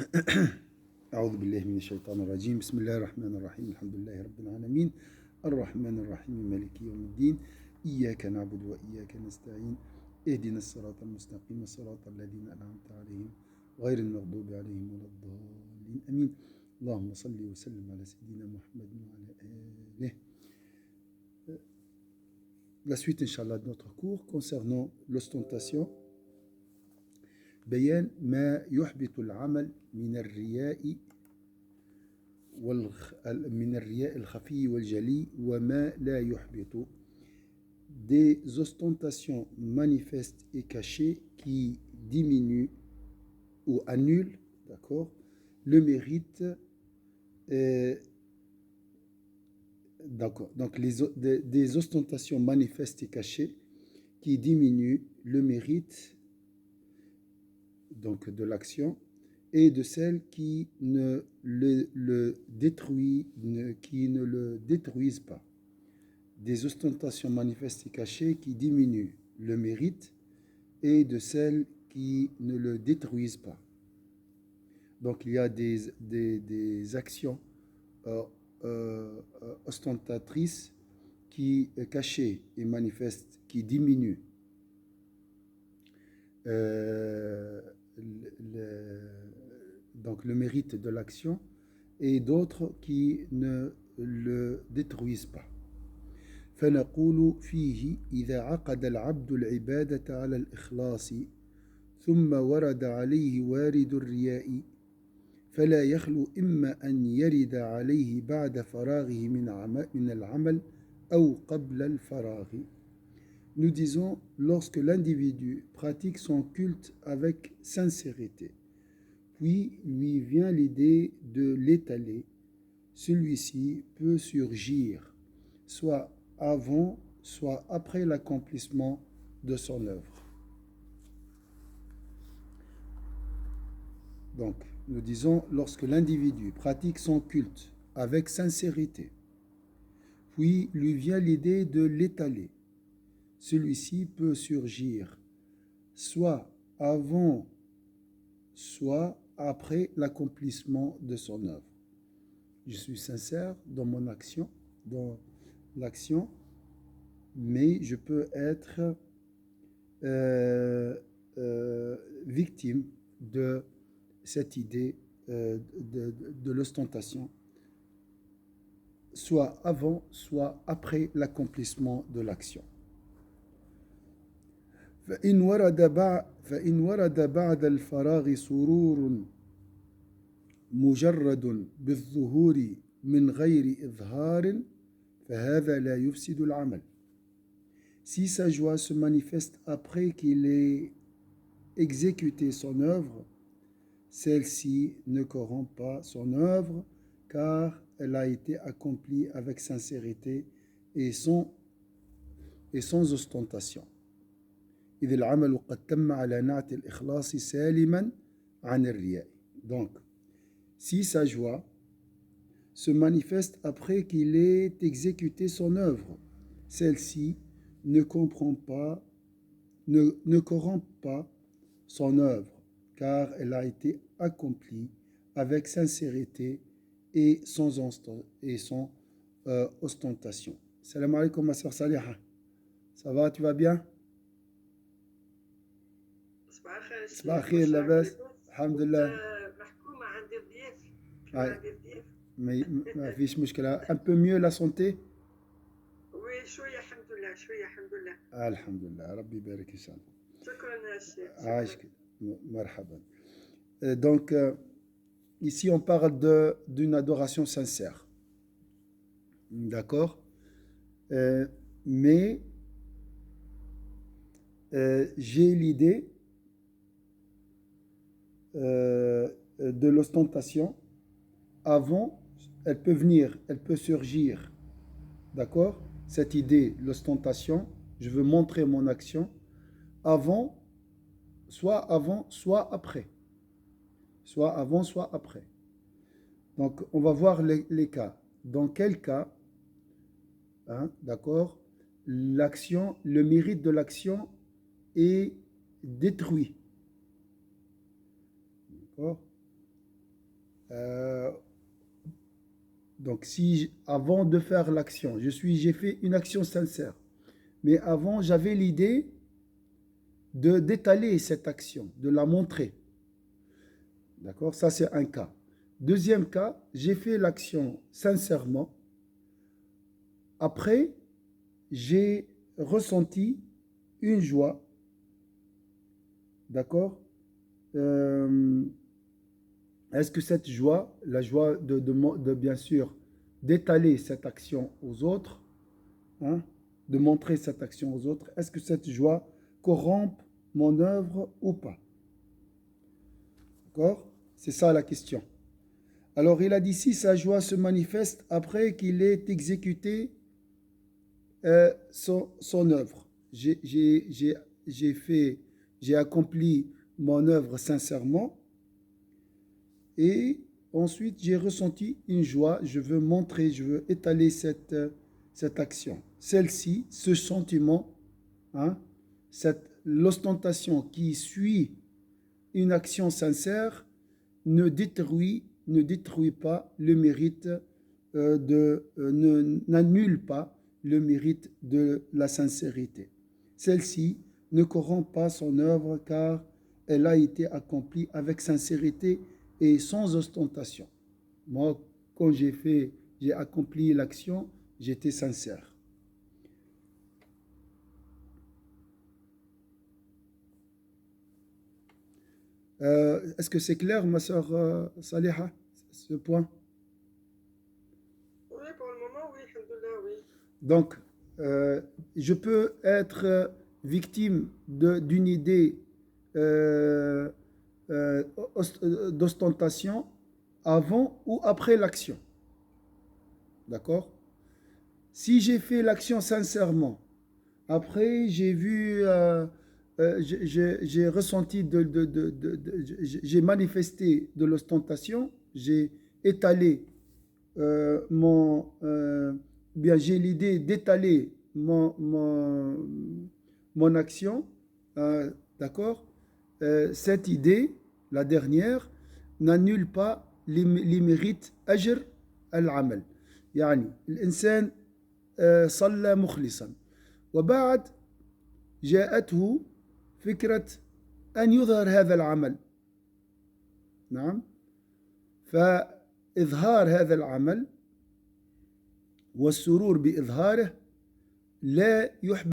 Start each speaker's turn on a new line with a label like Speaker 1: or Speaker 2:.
Speaker 1: أعوذ بالله من الشيطان الرجيم بسم الله الرحمن الرحيم الحمد لله رب العالمين الرحمن الرحيم مالك يوم الدين إياك نعبد وإياك نستعين اهدنا الصراط المستقيم صراط الذين أنعمت عليهم غير المغضوب عليهم ولا الضالين آمين اللهم صل وسلم على سيدنا محمد وعلى آله. La suite, Inch'Allah, de notre cours concernant l'ostentation. بيان ما يحبط العمل من الرياء من الرياء الخفي والجلي وما لا يحبط. Des ostentations manifestes et cachées qui diminuent ou annulent, d'accord, le mérite. D'accord. Donc des ostentations manifestes et cachées qui diminuent le mérite donc de l'action et de celles qui ne le détruisent pas. Des ostentations manifestes et cachées qui diminuent le mérite et de celles qui ne le détruisent pas. Donc il y a des actions ostentatrices qui cachées et manifestes qui diminuent donc le mérite de l'action et d'autres qui ne le détruisent pas. فنقول فيه إذا عقد العبد العبادة على الإخلاص ثم ورد عليه وارد الرياء فلا يخلو إما أن يرد عليه بعد فراغه من العمل أو قبل الفراغ. Nous disons, lorsque l'individu pratique son culte avec sincérité, puis lui vient l'idée de l'étaler, celui-ci peut surgir, soit avant, soit après l'accomplissement de son œuvre. Donc, nous disons, lorsque l'individu pratique son culte avec sincérité, puis lui vient l'idée de l'étaler, celui-ci peut surgir soit avant, soit après l'accomplissement de son œuvre. Je suis sincère dans mon action, dans l'action, mais je peux être victime de cette idée de l'ostentation, soit avant, soit après l'accomplissement de l'action. فإن ورد بعد الفراغ سرور مجرد بالظهور من غير إظهار فهذا لا يفسد العمل. Si sa joie se manifeste après qu'il ait exécuté son œuvre, celle-ci ne corrompt pas son œuvre car elle a été accomplie avec sincérité et sans ostentation. إذ العمل قد تم على نعت الإخلاص سالما عن الرياء. Donc, si sa joie se manifeste après qu'il ait exécuté son œuvre, celle-ci ne corrompt pas son œuvre, car elle a été accomplie avec sincérité et sans ostentation. Salam alaikum ma soeur Saliha. Ça va, tu vas bien? صباح الخير لاباس الحمد لله.
Speaker 2: محكومة عندي ضيف.
Speaker 1: ما فيش مشكلة. un peu mieux la santé.
Speaker 2: وي شوية الحمد لله شوية الحمد لله.
Speaker 1: الحمد لله ربي يبارك إن شاء الله.
Speaker 2: شكرا الشيخ.
Speaker 1: عايشك مرحبا. Donc ici on parle d'une adoration sincère. D'accord, mais j'ai l'idée de l'ostentation avant, elle peut venir, elle peut surgir, d'accord, cette idée, l'ostentation, je veux montrer mon action avant, soit après, soit avant, soit après. Donc on va voir les cas. Dans quel cas, hein, d'accord, l'action, le mérite de l'action est détruit. D'accord. Euh, donc, si avant de faire l'action, j'ai fait une action sincère, mais avant, j'avais l'idée d'étaler cette action, de la montrer. D'accord? Ça, c'est un cas. Deuxième cas, j'ai fait l'action sincèrement. Après, j'ai ressenti une joie. D'accord? Euh, Est-ce que cette joie, la joie de bien sûr, d'étaler cette action aux autres, hein, de montrer cette action aux autres, est-ce que cette joie corrompt mon œuvre ou pas? D'accord? C'est ça la question. Alors il a dit si sa joie se manifeste après qu'il ait exécuté son œuvre. J'ai fait, j'ai accompli mon œuvre sincèrement et ensuite j'ai ressenti une joie. Je veux montrer, je veux étaler cette action. Celle-ci, ce sentiment, hein, l'ostentation qui suit une action sincère ne détruit pas le mérite n'annule pas le mérite de la sincérité. Celle-ci ne corrompt pas son œuvre car elle a été accomplie avec sincérité et sans ostentation. Moi, quand j'ai accompli l'action, j'étais sincère. Est-ce que c'est clair, ma sœur Saliha, ce point?
Speaker 2: Oui, pour le moment, oui, alhamdoulilah, oui.
Speaker 1: Donc, je peux être victime d'une idée euh, euh, d'ostentation avant ou après l'action. D'accord? Si j'ai fait l'action sincèrement, après j'ai ressenti, j'ai manifesté de l'ostentation, j'ai étalé bien j'ai l'idée d'étaler mon action, d'accord? Cette idée, la dernière, n'annule pas les mérites أجر العمل. يعني الإنسان صلى مخلصا وبعد جاءته فكرة أن يظهر هذا العمل. نعم. فإظهار هذا العمل والسرور بإظهاره لا يحبط